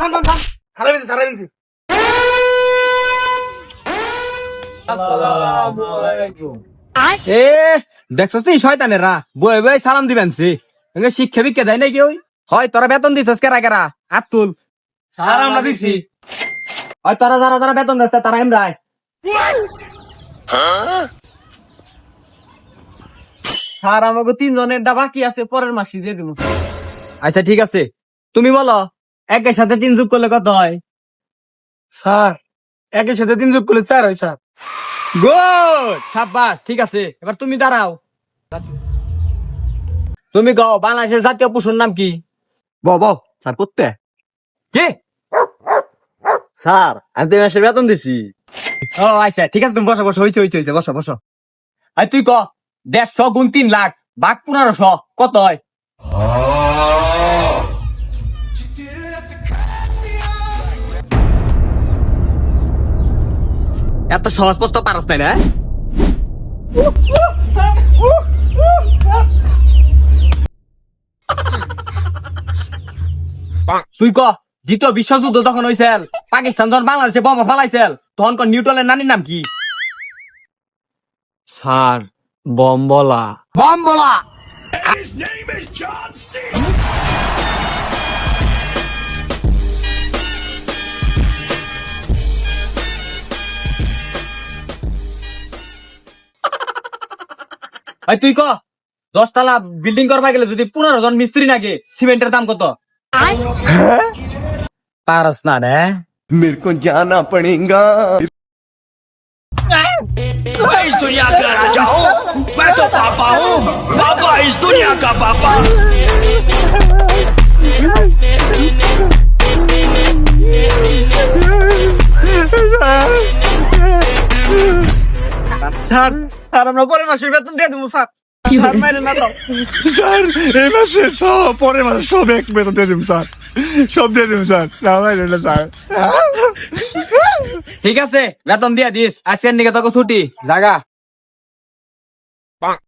থাম হারাই ফেলছি আসসালামু আলাইকুম। এ দেখছস তুই শয়তানেরা বই বই সালাম দিবেন সি শিক্ষা বিক্ষা দেয় নাকি ওই হয় তোরা বেতন দিছস কেরা কেরা হাত তুল স্যার আমরা দিছি হয় তোরা যারা যারা বেতন দিচ্ছে তারা এমরাই স্যার আমাকে 3 জনের ডা বাকি আছে, পরের মাসে দিয়ে দিব। আচ্ছা ঠিক আছে তুমি বলো একের সাথে 3 যোগ করলে কত হয়? স্যার একের সাথে 3 যোগ করলে 4 হয় স্যার গুড সাব্বাস ঠিক আছে এবার তুমি দাঁড়াও তুমি কও বাংলাদেশের জাতীয় পশুর নাম কি? বাবা স্যার করতে কি স্যার আমি তো মাসে বেতন দিছি। ও আচ্ছা ঠিক আছে তুমি বসো বসো হইছে বসো বসো আর তুই ক 150 গুণ 3 লাখ ভাগ 1500 কত হয়? এত সহজ প্রশ্ন পারস নাই না তুই ক দ্বিতীয় বিশ্বযুদ্ধ তখন হয়েছিল পাকিস্তান যখন বাংলাদেশে বোমা ফালাইছিল তখন নিউটনের নানির নাম কি? স্যার বম্বলা এই তুই ক 10 তলা বিল্ডিং করবা গেলে যদি 15 জন মিস্ত্রি লাগে সিমেন্টের দাম কত? পারস না রে मेरे को जाना पड़ेगा। मैं इस दुनिया का राजा हूँ। मैं तो पापा हूँ। पापा इस दुनिया का पापा। স্যার স্যার আমরা পরের মাসে বেতন দিয়ে দেবো স্যার। স্যার মাইরে না দাও স্যার এই মাসে সব পরের মাসে সব এক বেতন দিয়ে দিন স্যার, সব দিয়ে দিন স্যার, না বাইরে না স্যার। ঠিক আছে বেতন দিয়া দিস আজকের নিকে তোকে ছুটি জাগা